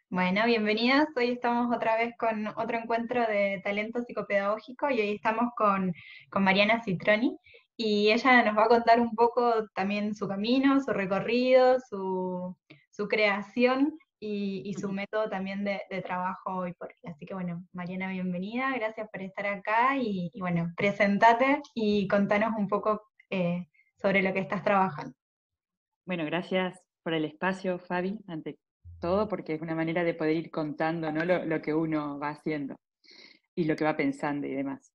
Bueno, bienvenidas. Hoy estamos otra vez con otro encuentro de talento psicopedagógico y hoy estamos con Mariana Citroni y ella nos va a contar un poco también su camino, su recorrido, su creación y su método también de trabajo hoy por hoy. Así que bueno, Mariana, bienvenida. Gracias por estar acá y bueno, presentate y contanos un poco sobre lo que estás trabajando. Bueno, gracias por el espacio, Fabi, ante todo, porque es una manera de poder ir contando, ¿no? lo que uno va haciendo y lo que va pensando y demás.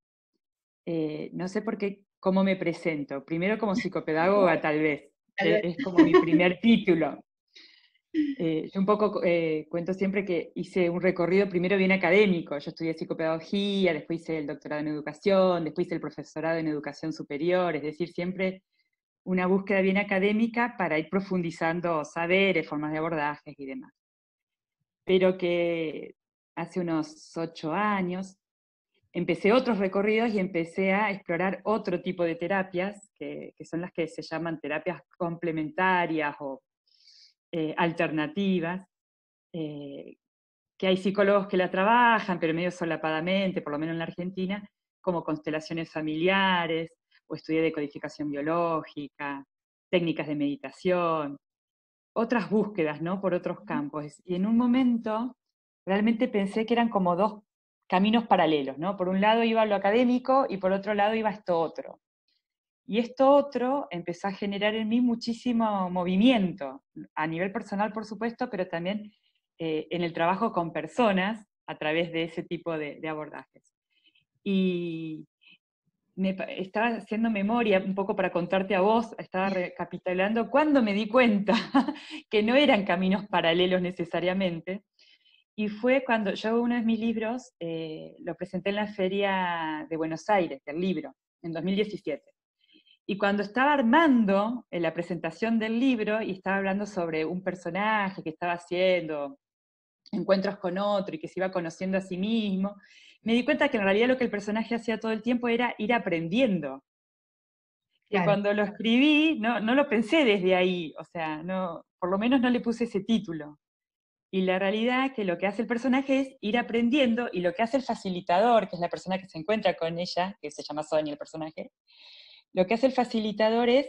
No sé por qué, cómo me presento. Primero como psicopedagoga, tal vez. Tal vez. Es como mi primer título. Yo un poco cuento siempre que hice un recorrido primero bien académico. Yo estudié psicopedagogía, después hice el doctorado en educación, después hice el profesorado en educación superior, es decir, siempre una búsqueda bien académica para ir profundizando saberes, formas de abordajes y demás. Pero que hace unos 8 años empecé otros recorridos y empecé a explorar otro tipo de terapias, que son las que se llaman terapias complementarias o alternativas, eh, que hay psicólogos que la trabajan, pero medio solapadamente, por lo menos en la Argentina, como constelaciones familiares, o estudié decodificación biológica, técnicas de meditación, otras búsquedas, ¿no? Por otros campos. Y en un momento realmente pensé que eran como dos caminos paralelos, ¿no? Por un lado iba lo académico y por otro lado iba esto otro. Y esto otro empezó a generar en mí muchísimo movimiento, a nivel personal, por supuesto, pero también en el trabajo con personas a través de ese tipo de abordajes. Y estaba haciendo memoria un poco para contarte a vos, estaba recapitulando cuando me di cuenta que no eran caminos paralelos necesariamente, y fue cuando yo uno de mis libros lo presenté en la Feria de Buenos Aires, del libro, en 2017. Y cuando estaba armando la presentación del libro y estaba hablando sobre un personaje que estaba haciendo encuentros con otro y que se iba conociendo a sí mismo, me di cuenta que en realidad lo que el personaje hacía todo el tiempo era ir aprendiendo. Que Claro, cuando lo escribí, no lo pensé desde ahí, o sea, no, por lo menos no le puse ese título. Y la realidad es que lo que hace el personaje es ir aprendiendo, y lo que hace el facilitador, que es la persona que se encuentra con ella, que se llama Sonia el personaje, lo que hace el facilitador es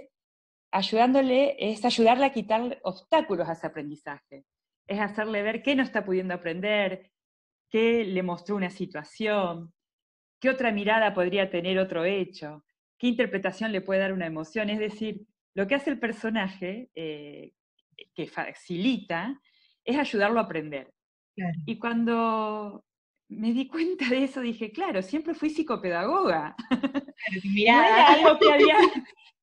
ayudarle a quitar obstáculos a ese aprendizaje. Es hacerle ver qué no está pudiendo aprender, qué le mostró una situación, qué otra mirada podría tener otro hecho, qué interpretación le puede dar una emoción. Es decir, lo que hace el personaje, que facilita, es ayudarlo a aprender. claro. Y cuando me di cuenta de eso, dije, claro, siempre fui psicopedagoga. Claro, tu No mirada. era algo que había,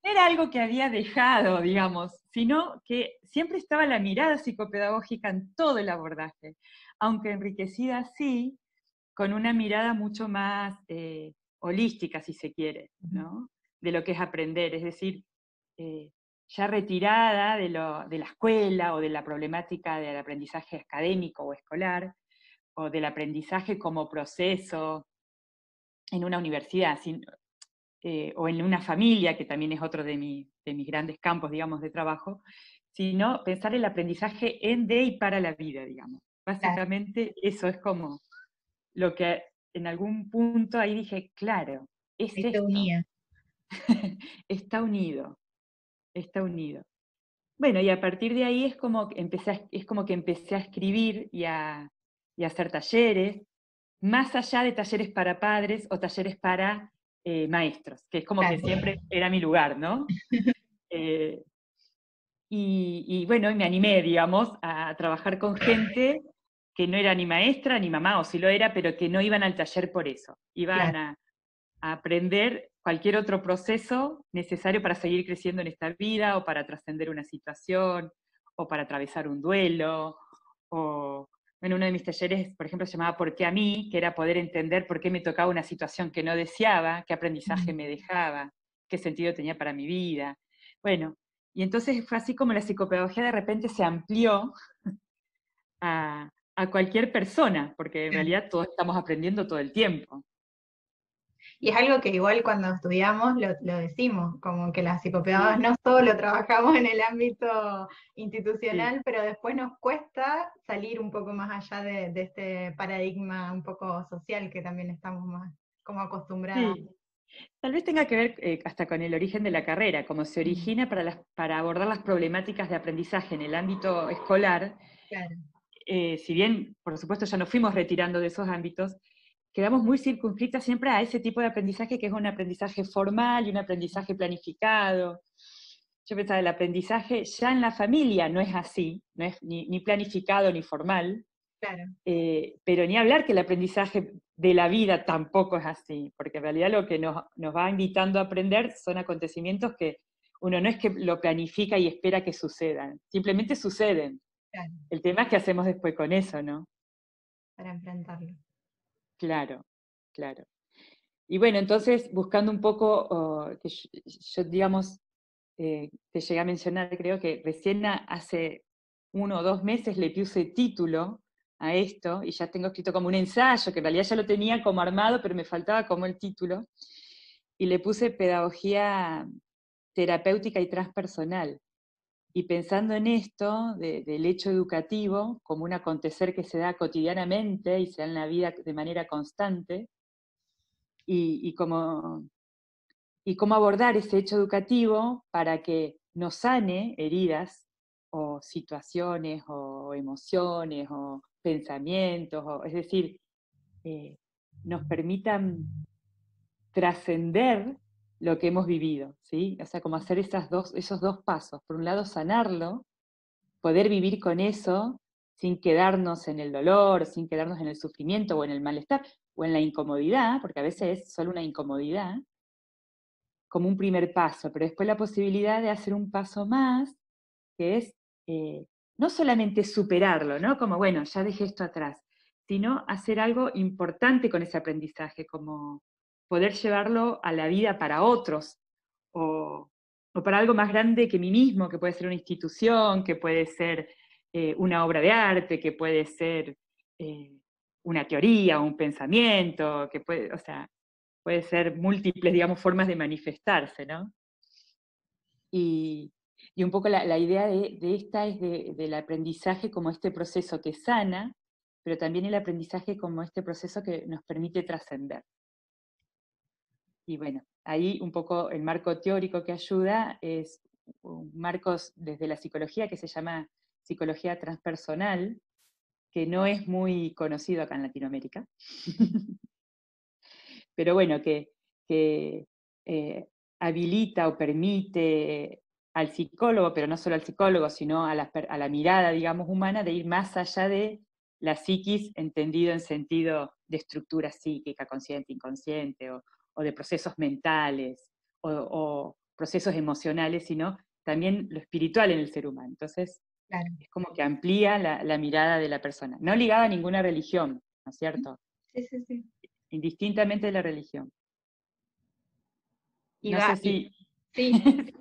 no era algo que había dejado, digamos, sino que siempre estaba la mirada psicopedagógica en todo el abordaje, aunque enriquecida sí, con una mirada mucho más holística, si se quiere, ¿no? De lo que es aprender, es decir, eh, ya retirada de la escuela o de la problemática del aprendizaje académico o escolar, o del aprendizaje como proceso en una universidad, o en una familia, que también es otro de mis grandes campos, digamos, de trabajo, sino pensar el aprendizaje en, de y para la vida, digamos. Claro, Básicamente eso es como lo que en algún punto ahí dije, claro, es ahí te esto, unía. está unido, está unido. Bueno, y a partir de ahí es como que empecé a escribir y a hacer talleres, más allá de talleres para padres o talleres para maestros, que es como que Claro, siempre era mi lugar, ¿no? Eh, y bueno, y me animé, digamos, a trabajar con gente que no era ni maestra ni mamá, o sí lo era, pero que no iban al taller por eso. claro. Iban a aprender cualquier otro proceso necesario para seguir creciendo en esta vida, o para trascender una situación, o para atravesar un duelo, o en uno de mis talleres, por ejemplo, se llamaba ¿Por qué a mí?, que era poder entender por qué me tocaba una situación que no deseaba, qué aprendizaje Mm. me dejaba, qué sentido tenía para mi vida. Bueno, y entonces fue así como la psicopedagogía de repente se amplió a cualquier persona, porque en Claro. realidad todos estamos aprendiendo todo el tiempo. Y es algo que igual cuando estudiamos lo decimos, como que las psicopedagogas Sí, no solo trabajamos en el ámbito sí, institucional, pero después nos cuesta salir un poco más allá de este paradigma un poco social que también estamos más como acostumbradas. sí. Tal vez tenga que ver hasta con el origen de la carrera, como se Mm, origina para abordar las problemáticas de aprendizaje en el ámbito escolar. claro, Si bien, por supuesto, ya nos fuimos retirando de esos ámbitos, quedamos muy circunscritas siempre a ese tipo de aprendizaje que es un aprendizaje formal y un aprendizaje planificado. Yo pensaba, el aprendizaje ya en la familia no es así, no es ni planificado ni formal, claro, pero ni hablar que el aprendizaje de la vida tampoco es así, porque en realidad lo que nos va invitando a aprender son acontecimientos que uno no es que lo planifica y espera que sucedan, simplemente suceden. claro, El tema es qué hacemos después con eso, ¿no? para enfrentarlo. Claro, claro. Y bueno, entonces buscando un poco, que yo, digamos, te llegué a mencionar, creo que recién hace 1 o 2 meses le puse título a esto y ya tengo escrito como un ensayo, que en realidad ya lo tenía como armado, pero me faltaba como el título, y le puse pedagogía terapéutica y transpersonal. Y pensando en esto, del hecho educativo, como un acontecer que se da cotidianamente y se da en la vida de manera constante, y, y cómo, y cómo abordar ese hecho educativo para que nos sane heridas o situaciones o emociones o pensamientos, es decir, eh, nos permitan trascender lo que hemos vivido, ¿sí? O sea, como hacer esos dos pasos. Por un lado, sanarlo, poder vivir con eso sin quedarnos en el dolor, sin quedarnos en el sufrimiento o en el malestar o en la incomodidad, porque a veces es solo una incomodidad, como un primer paso, pero después la posibilidad de hacer un paso más, que es no solamente superarlo, ¿no? Como, bueno, ya dejé esto atrás, sino hacer algo importante con ese aprendizaje, como poder llevarlo a la vida para otros, o, o para algo más grande que mí mismo, que puede ser una institución, que puede ser una obra de arte, que puede ser eh, una teoría, un pensamiento, que puede, o sea, puede ser múltiples, digamos, formas de manifestarse, ¿no? Y, y un poco la idea de esta es del aprendizaje como este proceso que sana, pero también el aprendizaje como este proceso que nos permite trascender. Y bueno, ahí un poco el marco teórico que ayuda es un marco desde la psicología que se llama psicología transpersonal, que no es muy conocido acá en Latinoamérica, pero bueno, que habilita o permite al psicólogo, pero no solo al psicólogo, sino a la mirada, digamos, humana, de ir más allá de la psiquis entendido en sentido de estructura psíquica, consciente, inconsciente, o de procesos mentales, o procesos emocionales, sino también lo espiritual en el ser humano. Entonces, Claro. es como que amplía la mirada de la persona, no ligada a ninguna religión, ¿no es cierto? Sí, sí, sí. Indistintamente de la religión. Y No va, sé y, si, sí,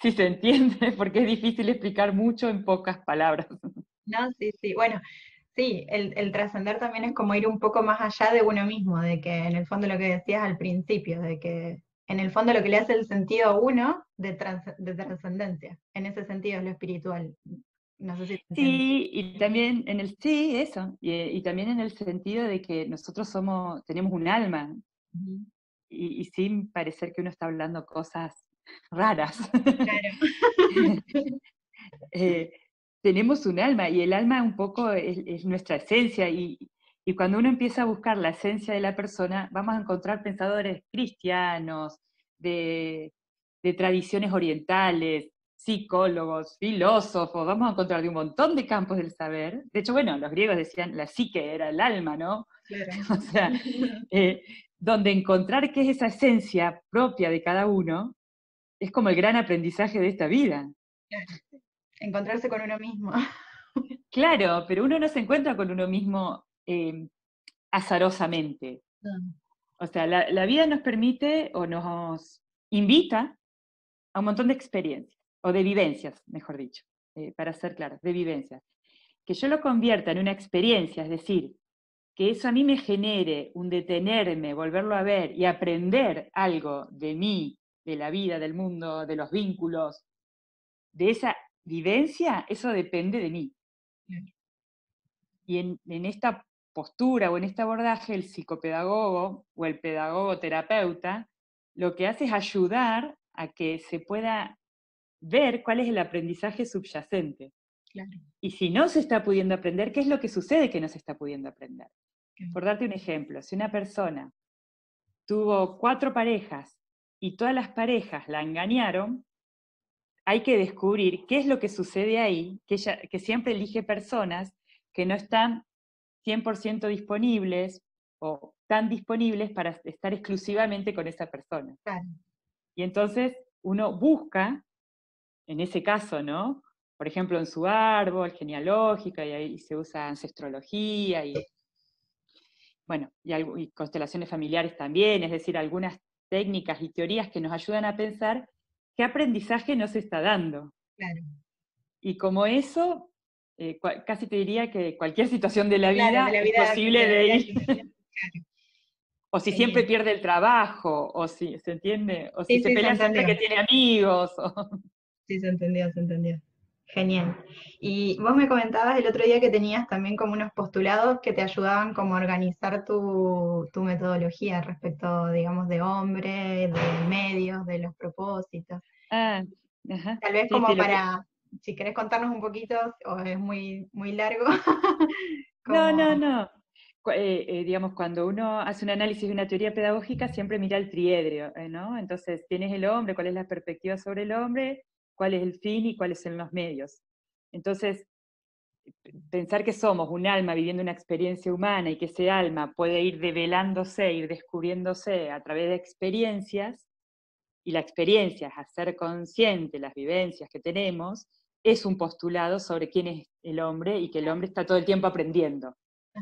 si se entiende, porque es difícil explicar mucho en pocas palabras. no, sí, sí. Bueno, sí, el trascender también es como ir un poco más allá de uno mismo, de que en el fondo lo que decías al principio, de que en el fondo lo que le hace el sentido a uno de trascendencia, en ese sentido es lo espiritual. No sé si te entiendo. Sí, y también sí, eso, y también en el sentido de que nosotros tenemos un alma, Ujú. y sin parecer que uno está hablando cosas raras. Claro. eh, Tenemos un alma y el alma un poco es nuestra esencia y cuando uno empieza a buscar la esencia de la persona, vamos a encontrar pensadores cristianos, de, de tradiciones orientales, psicólogos, filósofos, vamos a encontrar de un montón de campos del saber. De hecho, bueno, los griegos decían la psique era el alma, ¿no? Claro. O sea, eh, donde encontrar qué es esa esencia propia de cada uno es como el gran aprendizaje de esta vida. Claro. Encontrarse con uno mismo. Claro, pero uno no se encuentra con uno mismo azarosamente. Mm. O sea, la vida nos permite o nos invita a un montón de experiencias, o de vivencias, mejor dicho, para ser claros, de vivencias. Que yo lo convierta en una experiencia, es decir, que eso a mí me genere un detenerme, volverlo a ver y aprender algo de mí, de la vida, del mundo, de los vínculos, de esa vivencia, eso depende de mí. Y en esta postura o en este abordaje, el psicopedagogo o el pedagogo terapeuta lo que hace es ayudar a que se pueda ver cuál es el aprendizaje subyacente. Claro. Y si no se está pudiendo aprender, ¿qué es lo que sucede que no se está pudiendo aprender? Por darte un ejemplo, si una persona tuvo 4 parejas y todas las parejas la engañaron, hay que descubrir qué es lo que sucede ahí, que siempre elige personas que no están 100% disponibles o tan disponibles para estar exclusivamente con esa persona. Claro. Y entonces uno busca, en ese caso, ¿no? Por ejemplo, en su árbol genealógica, y ahí se usa ancestrología, y bueno, y constelaciones familiares también, es decir, algunas técnicas y teorías que nos ayudan a pensar qué aprendizaje nos está dando. Claro. Y como eso, casi te diría que cualquier situación de la Claro, vida de la es vida posible de cotidiana. ir. Claro. O si siempre Genial. pierde el trabajo, o si, ¿se entiende? O si Sí, se sí, se pelea siempre entendió. que tiene amigos. Sí, se entendió, se entendió. Genial. Y vos me comentabas el otro día que tenías también como unos postulados que te ayudaban como a organizar tu metodología respecto, digamos, de hombre, de medios, de los propósitos. Ah, ajá. Tal vez Sí, como sí, para, si querés contarnos un poquito, o es muy, muy largo, No, como, no, no. Digamos, cuando uno hace un análisis de una teoría pedagógica, siempre mira el triedrio, ¿no? Entonces, tienes el hombre, cuál es la perspectiva sobre el hombre, cuál es el fin y cuáles son los medios. Entonces, pensar que somos un alma viviendo una experiencia humana y que ese alma puede ir develándose, ir descubriéndose a través de experiencias, y la experiencia es hacer consciente las vivencias que tenemos, es un postulado sobre quién es el hombre y que el hombre está todo el tiempo aprendiendo.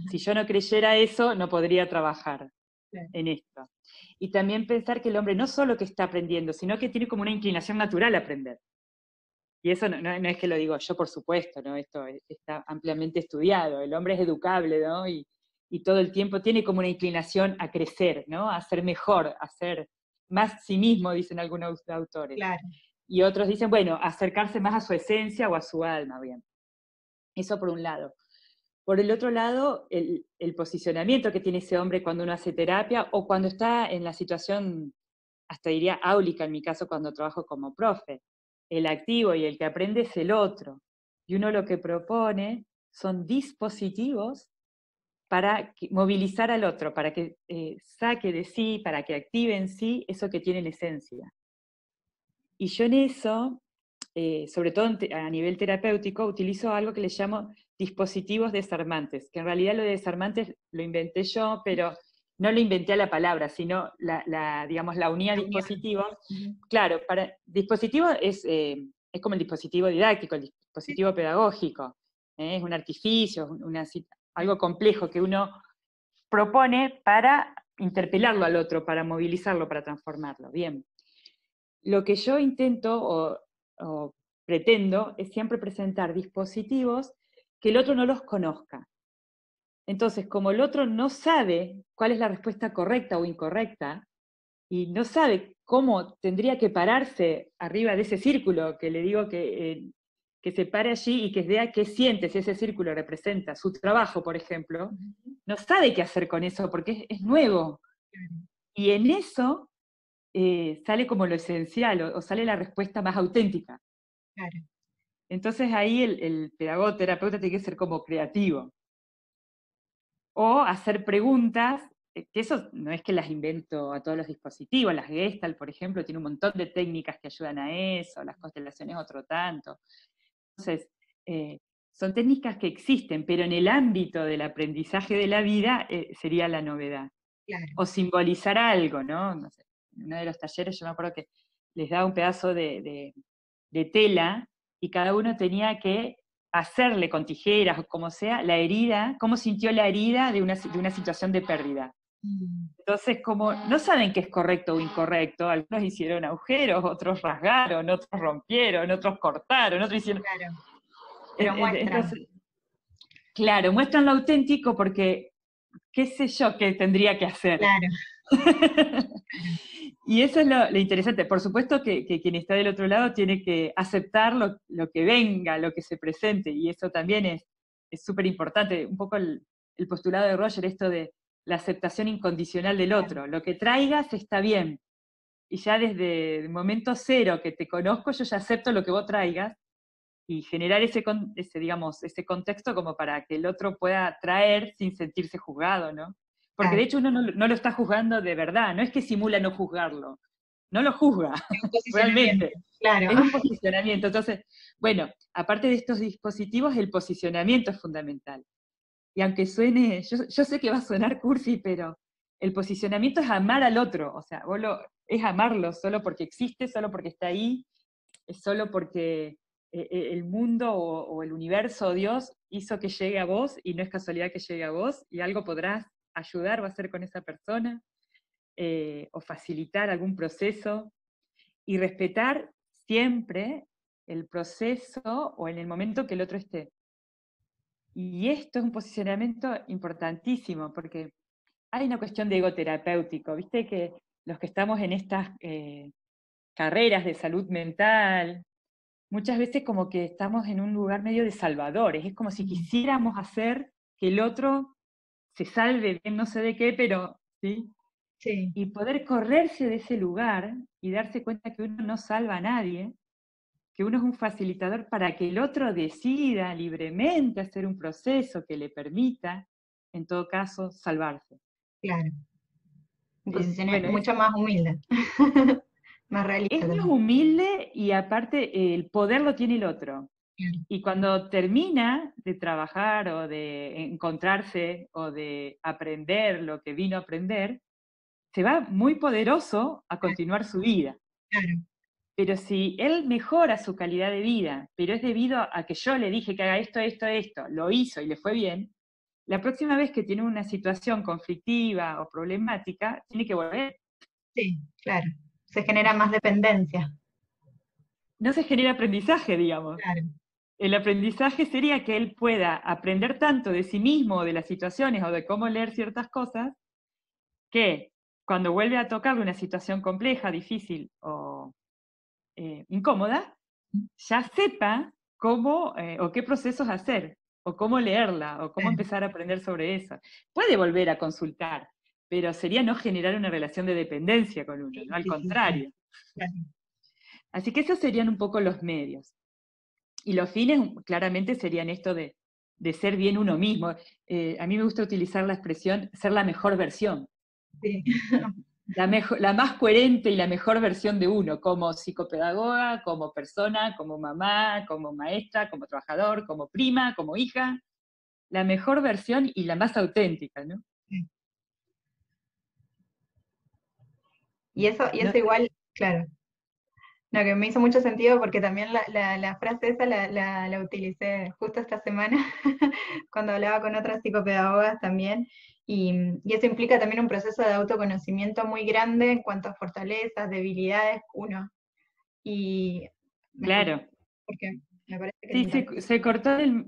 Si yo no creyera eso, no podría trabajar en esto. Y también pensar que el hombre no solo que está aprendiendo, sino que tiene como una inclinación natural a aprender. Y eso no es que lo digo yo, por supuesto, ¿no? Esto está ampliamente estudiado. El hombre es educable, ¿no? Y todo el tiempo tiene como una inclinación a crecer, ¿no? A ser mejor, a ser más sí mismo, dicen algunos autores. claro, Y otros dicen, bueno, acercarse más a su esencia o a su alma, bien. Eso por un lado. Por el otro lado, el posicionamiento que tiene ese hombre cuando uno hace terapia o cuando está en la situación, hasta diría áulica en mi caso cuando trabajo como profe. El activo y el que aprende es el otro. Y uno lo que propone son dispositivos para movilizar al otro, para que saque de sí, para que active en sí eso que tiene en esencia. Y yo en eso, sobre todo a nivel terapéutico, utilizo algo que le llamo dispositivos desarmantes, que en realidad lo de desarmantes lo inventé yo, pero no lo inventé a la palabra, sino digamos, la unía a la unión. dispositivos. Claro, dispositivo es como el dispositivo didáctico, el dispositivo pedagógico, es un artificio, algo complejo que uno propone para interpelarlo al otro, para movilizarlo, para transformarlo. Bien. Lo que yo intento o pretendo es siempre presentar dispositivos que el otro no los conozca. Entonces, como el otro no sabe cuál es la respuesta correcta o incorrecta, y no sabe cómo tendría que pararse arriba de ese círculo, que le digo que se pare allí y que vea qué siente si ese círculo representa su trabajo, por ejemplo, no sabe qué hacer con eso porque es nuevo. Y en eso sale como lo esencial o sale la respuesta más auténtica. Claro. Entonces ahí el pedagogo terapeuta tiene que ser como creativo. O hacer preguntas, que eso no es que las invento a todos los dispositivos, las Gestalt, por ejemplo, tiene un montón de técnicas que ayudan a eso, las constelaciones otro tanto. Entonces, son técnicas que existen, pero en el ámbito del aprendizaje de la vida sería la novedad. Claro. O simbolizar algo, ¿no? No sé, en uno de los talleres yo me acuerdo que les daba un pedazo de tela y cada uno tenía que hacerle con tijeras o como sea la herida, cómo sintió la herida de una situación de pérdida. Entonces, como no saben qué es correcto o incorrecto, algunos hicieron agujeros, otros rasgaron, otros rompieron, otros cortaron, otros hicieron... Claro. Pero muestran. Entonces, claro, muestran lo auténtico porque qué sé yo qué tendría que hacer. Claro, Y eso es lo interesante. Por supuesto que quien está del otro lado tiene que aceptar lo que venga, lo que se presente, y eso también es súper importante. Un poco el postulado de Roger, esto de la aceptación incondicional del claro, otro. Lo que traigas está bien. Y ya desde el momento cero que te conozco, yo ya acepto lo que vos traigas, y generar digamos, ese contexto como para que el otro pueda traer sin sentirse juzgado, ¿no? Porque de claro. hecho uno no lo está juzgando de verdad, no es que simula no juzgarlo, no lo juzga, Es un posicionamiento, realmente. claro. Es un posicionamiento. Entonces, bueno, aparte de estos dispositivos, el posicionamiento es fundamental. Y aunque suene, yo sé que va a sonar cursi, pero el posicionamiento es amar al otro, o sea, es amarlo solo porque existe, solo porque está ahí, es solo porque el mundo o el universo o Dios hizo que llegue a vos y no es casualidad que llegue a vos y algo podrás ayudar o hacer con esa persona o facilitar algún proceso y respetar siempre el proceso o en el momento que el otro esté. Y esto es un posicionamiento importantísimo porque hay una cuestión de ego terapéutico, viste que los que estamos en estas carreras de salud mental, muchas veces como que estamos en un lugar medio de salvadores, es como si quisiéramos hacer que el otro se salve bien no sé de qué, pero ¿sí? Sí, Y poder correrse de ese lugar y darse cuenta que uno no salva a nadie, que uno es un facilitador para que el otro decida libremente hacer un proceso que le permita, en todo caso, salvarse. claro. Bueno, Mucho más humilde, más es realista más también. humilde y aparte el poder lo tiene el otro. Claro. Y cuando termina de trabajar o de encontrarse o de aprender lo que vino a aprender, se va muy poderoso a continuar su vida. Claro, Pero si él mejora su calidad de vida, pero es debido a que yo le dije que haga esto, esto, esto, lo hizo y le fue bien, la próxima vez que tiene una situación conflictiva o problemática, tiene que volver. sí, claro. Se genera más dependencia. No se genera aprendizaje, digamos. Claro, El aprendizaje sería que él pueda aprender tanto de sí mismo, o de las situaciones, o de cómo leer ciertas cosas, que cuando vuelve a tocarle una situación compleja, difícil o incómoda, ya sepa cómo o qué procesos hacer, o cómo leerla, o cómo claro. empezar a aprender sobre eso. Puede volver a consultar, pero sería no generar una relación de dependencia con uno, ¿no? Sí, Al sí, sí, sí. contrario. Claro. Así que esos serían un poco los medios. Y los fines claramente serían esto de ser bien uno mismo. A mí me gusta utilizar la expresión ser la mejor versión, Sí, la más coherente y la mejor versión de uno, como psicopedagoga, como persona, como mamá, como maestra, como trabajador, como prima, como hija, la mejor versión y la más auténtica, ¿no? sí. Y No eso sé. igual, claro. No, que me hizo mucho sentido porque también la frase esa la utilicé justo esta semana cuando hablaba con otras psicopedagogas también. Y eso implica también un proceso de autoconocimiento muy grande en cuanto a fortalezas, debilidades, uno. Y me escuché Claro. porque me parece que se Sí, interrumpe.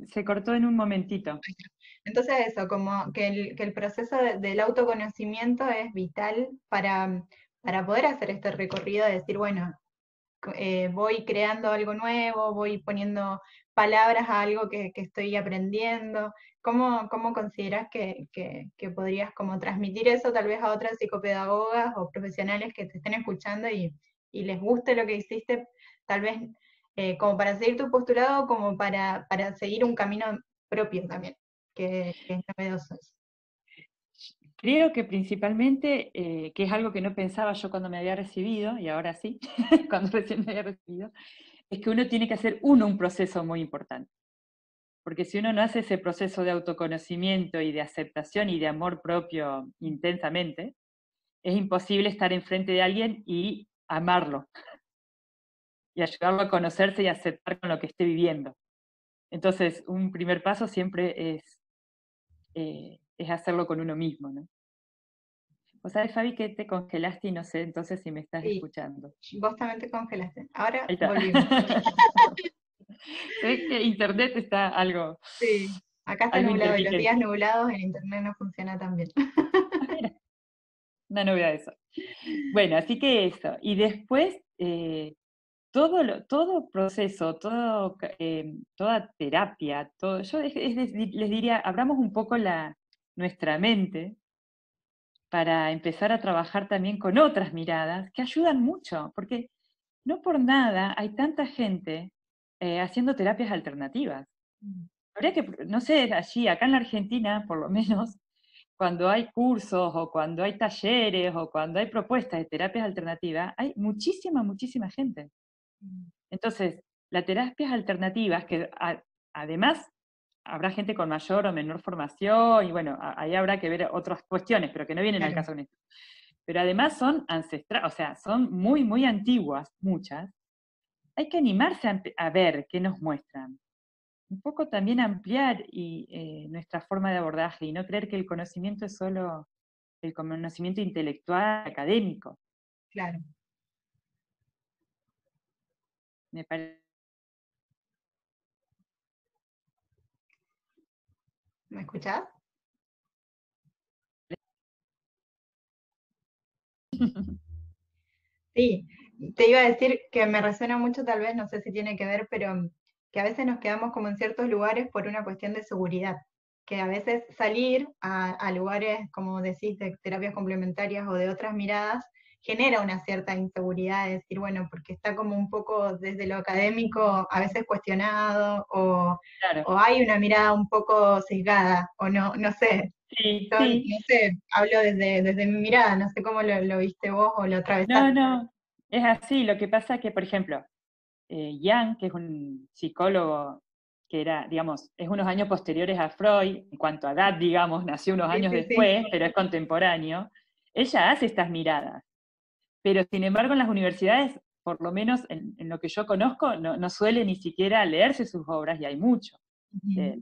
se cortó en un momentito. Entonces eso, como que el proceso del autoconocimiento es vital para poder hacer este recorrido de decir, bueno, voy creando algo nuevo, voy poniendo palabras a algo que estoy aprendiendo. ¿Cómo consideras que podrías como transmitir eso tal vez a otras psicopedagogas o profesionales que te estén escuchando y les guste lo que hiciste, tal vez como para seguir tu postulado, como para seguir un camino propio también, que es novedoso eso? Creo que principalmente, que es algo que no pensaba yo cuando me había recibido, y ahora sí, cuando recién me había recibido, es que uno tiene que hacer un proceso muy importante. Porque si uno no hace ese proceso de autoconocimiento y de aceptación y de amor propio intensamente, es imposible estar enfrente de alguien y amarlo, y ayudarlo a conocerse y aceptar con lo que esté viviendo. Entonces, un primer paso siempre es hacerlo con uno mismo, ¿no? Vos sabés, Fabi, que te congelaste y no sé entonces si me estás Sí, escuchando. vos también te congelaste. Ahora Ahí está. volvimos. Se ve que internet está algo. Sí. Acá está algo nublado y los días intermitente. nublados el internet no funciona tan bien. Ah, mira, una novedad eso. Bueno, así que eso. Y después, todo proceso, toda terapia, todo, yo les diría, abramos un poco nuestra mente para empezar a trabajar también con otras miradas que ayudan mucho, porque no por nada hay tanta gente haciendo terapias alternativas. Habría que, no sé, allí, acá en la Argentina, por lo menos, cuando hay cursos o cuando hay talleres o cuando hay propuestas de terapias alternativas, hay muchísima, muchísima gente. Entonces, las terapias alternativas, que además habrá gente con mayor o menor formación, y bueno, ahí habrá que ver otras cuestiones, pero que no vienen al Claro, caso con esto. Pero además son ancestrales, o sea, son muy, muy antiguas, muchas. Hay que animarse a ver qué nos muestran. Un poco también ampliar nuestra forma de abordaje y no creer que el conocimiento es solo el conocimiento intelectual, académico. claro. Me parece. ¿Me escuchás? Sí, te iba a decir que me resuena mucho, tal vez, no sé si tiene que ver, pero que a veces nos quedamos como en ciertos lugares por una cuestión de seguridad, que a veces salir a lugares, como decís, de terapias complementarias o de otras miradas, genera una cierta inseguridad, de decir, bueno, porque está como un poco desde lo académico a veces cuestionado, Claro, o hay una mirada un poco sesgada, o no, no sé. sí, Yo, sí. no sé, hablo desde mi mirada, no sé cómo lo viste vos o lo No, atravesaste. no, es así. Lo que pasa que, por ejemplo, Jung, que es un psicólogo que era, digamos, es unos años posteriores a Freud, en cuanto a edad, digamos, nació unos Sí, años sí, sí, después, pero es contemporáneo, ella hace estas miradas. Pero sin embargo en las universidades, por lo menos en lo que yo conozco, no suele ni siquiera leerse sus obras y hay mucho. ujú, Eh,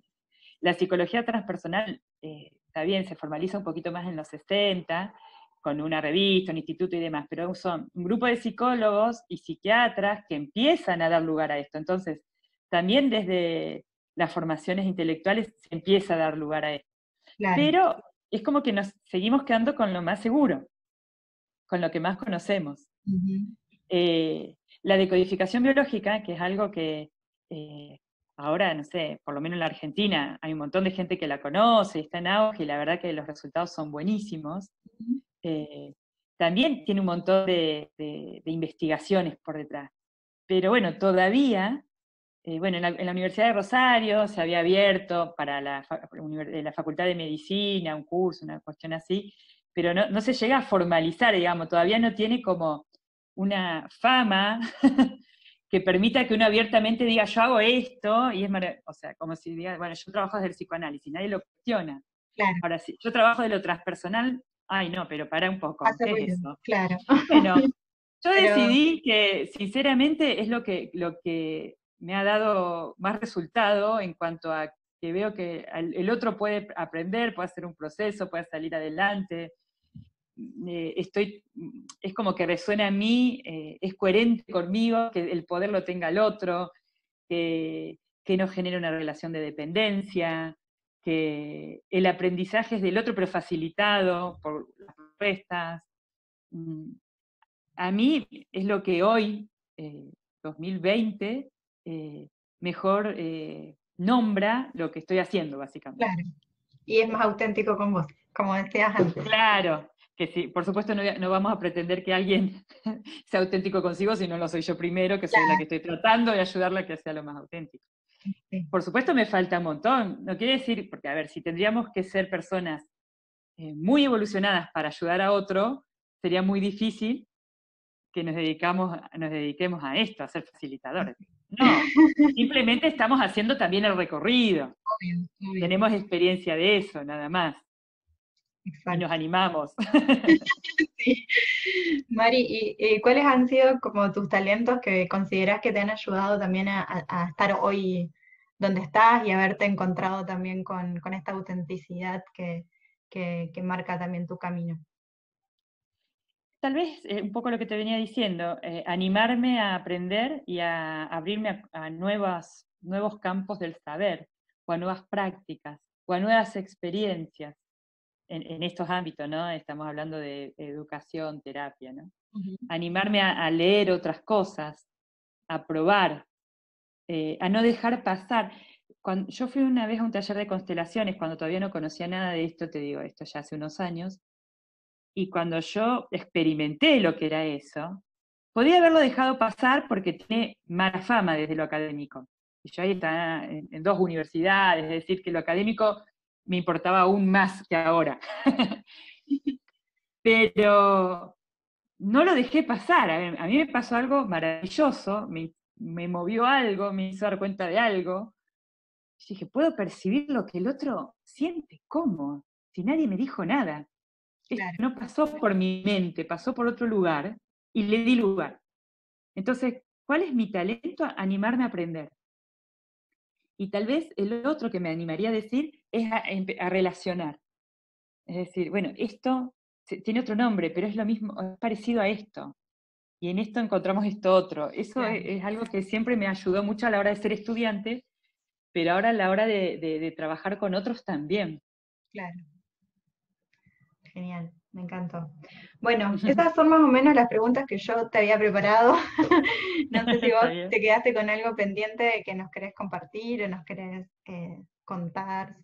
la psicología transpersonal, está bien, se formaliza un poquito más en los 60, con una revista, un instituto y demás, pero son un grupo de psicólogos y psiquiatras que empiezan a dar lugar a esto. Entonces, también desde las formaciones intelectuales se empieza a dar lugar a esto. claro, Pero es como que nos seguimos quedando con lo más seguro, con lo que más conocemos. ujú, La decodificación biológica, que es algo que eh, ahora, no sé, por lo menos en la Argentina, hay un montón de gente que la conoce, está en auge y la verdad que los resultados son buenísimos. ujú, eh, También tiene un montón de investigaciones por detrás. Pero bueno, todavía, bueno, en la Universidad de Rosario se había abierto para la Facultad de Medicina un curso, una cuestión así, pero no se llega a formalizar, digamos, todavía no tiene como una fama que permita que uno abiertamente diga, yo hago esto, y es o sea, como si diga, bueno, yo trabajo desde el psicoanálisis, nadie lo cuestiona. claro, Ahora sí, yo trabajo de lo transpersonal, ay no, pero para un poco, hace ¿qué ruido, es eso? claro. Bueno, yo Pero, decidí que sinceramente es lo que me ha dado más resultado en cuanto a que veo que el otro puede aprender, puede hacer un proceso, puede salir adelante. Es como que resuena a mí, es coherente conmigo, que el poder lo tenga el otro, que no genera una relación de dependencia, que el aprendizaje es del otro pero facilitado por las respuestas. Mm, a mí es lo que hoy, 2020, eh, mejor nombra lo que estoy haciendo, básicamente. claro, y es más auténtico con vos, como decías antes. Claro, que sí, por supuesto no vamos a pretender que alguien sea auténtico consigo si no lo soy yo primero, que soy la que estoy tratando de ayudarla a que sea lo más auténtico. Sí, Por supuesto me falta un montón, no quiere decir, porque a ver, si tendríamos que ser personas muy evolucionadas para ayudar a otro, sería muy difícil que nos dediquemos a esto, a ser facilitadores. No, simplemente estamos haciendo también el recorrido, obvio, obvio, tenemos experiencia de eso, nada más, y nos exacto. animamos. Sí. Mari, ¿y cuáles han sido como tus talentos que consideras que te han ayudado también a estar hoy donde estás y haberte encontrado también con esta autenticidad que marca también tu camino? Tal vez un poco lo que te venía diciendo, animarme a aprender y a abrirme a nuevos campos del saber. o a nuevas prácticas, o a nuevas experiencias en estos ámbitos, ¿no? Estamos hablando de educación, terapia, ¿no? Ujú. Animarme a leer otras cosas, a probar, a no dejar pasar. Cuando, yo fui una vez a un taller de constelaciones, cuando todavía no conocía nada de esto, te digo, esto ya hace unos años, y cuando yo experimenté lo que era eso, podía haberlo dejado pasar porque tiene mala fama desde lo académico. Y yo ahí estaba en dos universidades, es decir, que lo académico me importaba aún más que ahora. Pero no lo dejé pasar. A mí me pasó algo maravilloso, me movió algo, me hizo dar cuenta de algo. Y dije, puedo percibir lo que el otro siente, ¿cómo? Si nadie me dijo nada. Esto Claro, no pasó por mi mente, pasó por otro lugar y le di lugar. Entonces, ¿cuál es mi talento? Animarme a aprender. Y tal vez el otro que me animaría a decir es a relacionar. Es decir, bueno, esto tiene otro nombre, pero es lo mismo, es parecido a esto. Y en esto encontramos esto otro. Eso claro, es algo que siempre me ayudó mucho a la hora de ser estudiante, pero ahora a la hora de trabajar con otros también. claro. Genial, me encantó. Bueno, esas son más o menos las preguntas que yo te había preparado. No sé si Está vos bien. te quedaste con algo pendiente de que nos querés compartir o nos querés contar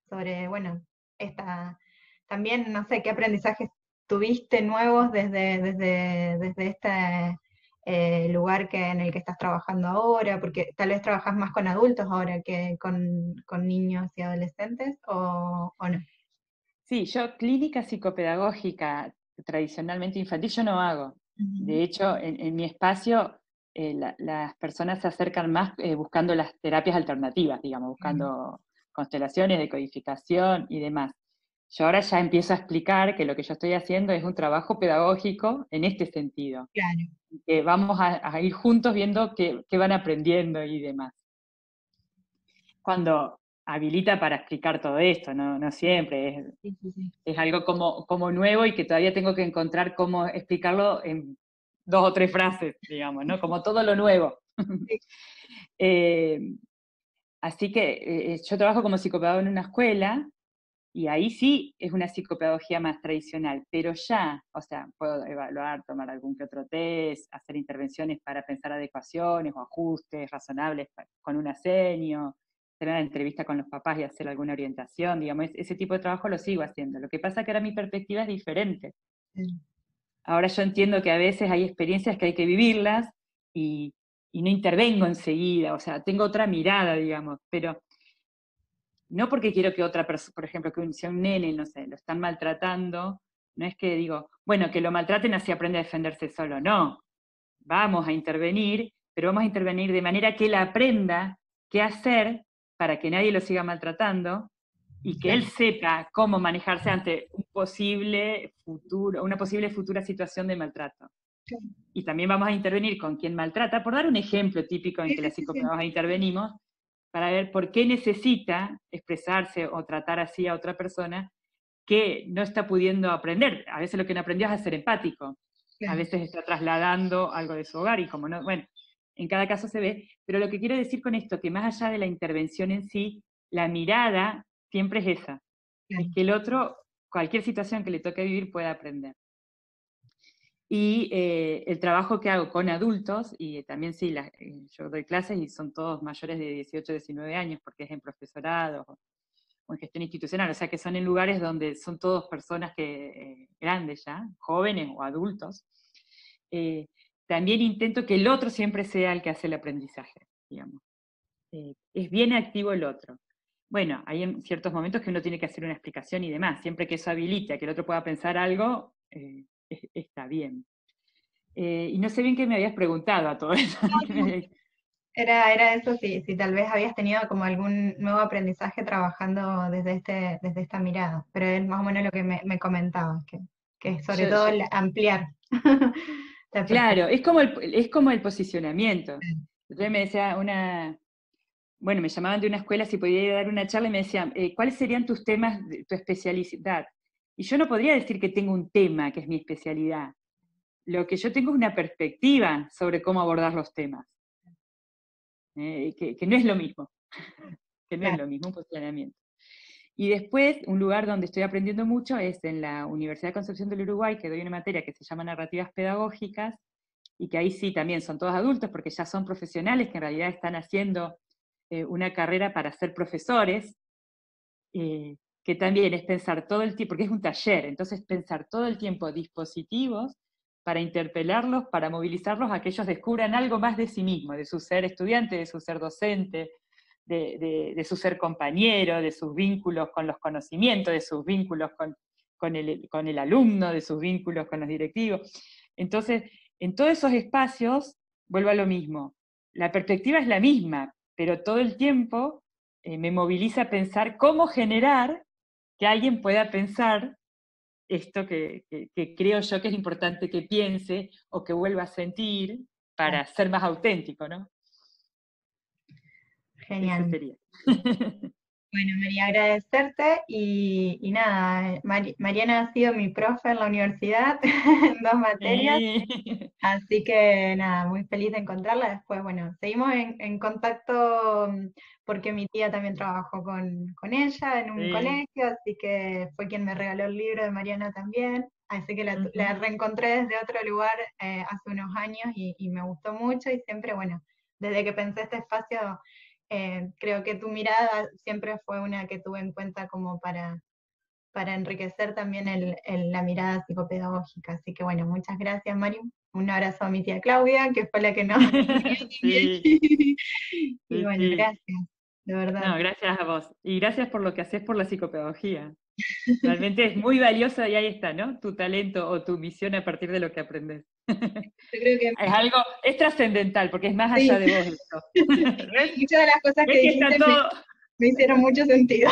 sobre, bueno, esta, también, no sé, qué aprendizajes tuviste nuevos desde este lugar en el que estás trabajando ahora, porque tal vez trabajas más con adultos ahora que con niños y adolescentes, o no. Sí, yo clínica psicopedagógica tradicionalmente infantil yo no hago. Ujú, De hecho, en mi espacio las personas se acercan más buscando las terapias alternativas, digamos, claro, buscando constelaciones, decodificación y demás. Yo ahora ya empiezo a explicar que lo que yo estoy haciendo es un trabajo pedagógico en este sentido, claro. que vamos a ir juntos viendo qué van aprendiendo y demás. Cuando habilita para explicar todo esto, no, no siempre, Sí, sí, sí. es algo como nuevo y que todavía tengo que encontrar cómo explicarlo en dos o tres frases, digamos, ¿no? Como todo lo nuevo. Sí, Eh, así que yo trabajo como psicopedagogo en una escuela y ahí sí es una psicopedagogía más tradicional, pero ya, o sea, puedo evaluar, tomar algún que otro test, hacer intervenciones para pensar adecuaciones o ajustes razonables con un asenio, tener una entrevista con los papás y hacer alguna orientación, digamos, ese tipo de trabajo lo sigo haciendo. Lo que pasa es que ahora mi perspectiva es diferente. sí, Ahora yo entiendo que a veces hay experiencias que hay que vivirlas y, y no intervengo enseguida, o sea, tengo otra mirada, digamos, pero no porque quiero que otra persona, por ejemplo, sea un nene, no sé, lo están maltratando, no es que digo, bueno, que lo maltraten así aprende a defenderse solo, no, vamos a intervenir, pero vamos a intervenir de manera que él aprenda qué hacer para que nadie lo siga maltratando y que él claro, sepa cómo manejarse ante un posible futuro, una posible futura situación de maltrato. claro. Y también vamos a intervenir con quien maltrata, por dar un ejemplo típico en Sí, que sí, las sí, sí. psicopedagogos intervenimos, para ver por qué necesita expresarse o tratar así a otra persona que no está pudiendo aprender. A veces lo que no aprendió es a ser empático, a Claro. veces está trasladando algo de su hogar y como no, bueno, en cada caso se ve, pero lo que quiero decir con esto, que más allá de la intervención en sí, la mirada siempre es esa, es Claro. que el otro, cualquier situación que le toque vivir, pueda aprender. Y el trabajo que hago con adultos, y también sí, yo doy clases y son todos mayores de 18, 19 años, porque es en profesorado o en gestión institucional, o sea que son en lugares donde son todos personas grandes ya, jóvenes o adultos. Eh, También intento que el otro siempre sea el que hace el aprendizaje, digamos. Es bien activo el otro. Bueno, hay en ciertos momentos que uno tiene que hacer una explicación y demás, siempre que eso habilite a que el otro pueda pensar algo, está bien. Y no sé bien qué me habías preguntado a todo eso. Era eso, si tal vez habías tenido como algún nuevo aprendizaje trabajando desde esta mirada, pero es más o menos lo que me comentabas, que sobre Yo- todo yo- el ampliar la claro, perspectiva. es como el posicionamiento. Sí, Entonces me decía bueno, me llamaban de una escuela si podía ir a dar una charla y me decían, ¿cuáles serían tus temas, tu especialidad? Y yo no podría decir que tengo un tema que es mi especialidad. Lo que yo tengo es una perspectiva sobre cómo abordar los temas, que no es lo mismo. que no es claro. lo mismo, un posicionamiento. Y después, un lugar donde estoy aprendiendo mucho es en la Universidad de Concepción del Uruguay, que doy una materia que se llama Narrativas Pedagógicas, y que ahí sí también son todos adultos, porque ya son profesionales que en realidad están haciendo una carrera para ser profesores, que también es pensar todo el tiempo, porque es un taller, entonces pensar todo el tiempo dispositivos para interpelarlos, para movilizarlos a que ellos descubran algo más de sí mismos, de su ser estudiante, de su ser docente, de su ser compañero, de sus vínculos con los conocimientos, de sus vínculos con el alumno, de sus vínculos con los directivos. Entonces, en todos esos espacios, vuelvo a lo mismo, la perspectiva es la misma, pero todo el tiempo me moviliza a pensar cómo generar que alguien pueda pensar esto que creo yo que es importante que piense o que vuelva a sentir para ser más auténtico, ¿no? Ese Genial. sería. Bueno, María, agradecerte y nada, Mariana ha sido mi profe en la universidad en 2 materias, así que nada, muy feliz de encontrarla. Después, bueno, seguimos en contacto porque mi tía también trabajó con ella en un Sí. colegio, así que fue quien me regaló el libro de Mariana también, así que la reencontré desde otro lugar hace unos años y me gustó mucho y siempre, bueno, desde que pensé este espacio creo que tu mirada siempre fue una que tuve en cuenta como para enriquecer también la mirada psicopedagógica. Así que bueno, muchas gracias, Mario. Un abrazo a mi tía Claudia, que fue la que nos unió también. Sí, Y sí, bueno, sí. gracias, de verdad. No, gracias a vos. Y gracias por lo que haces por la psicopedagogía. Realmente es muy valioso y ahí está, ¿no? Tu talento o tu misión a partir de lo que aprendes. Yo creo que Es algo, es trascendental porque es más allá sí, de vos esto. ¿Ves? muchas de las cosas que ¿Ves que está dijiste todo? me hicieron mucho sentido.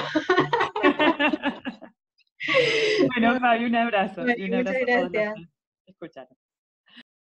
Bueno, Fabi, un abrazo Bueno, y un muchas abrazo a todos los gracias. que escucharon.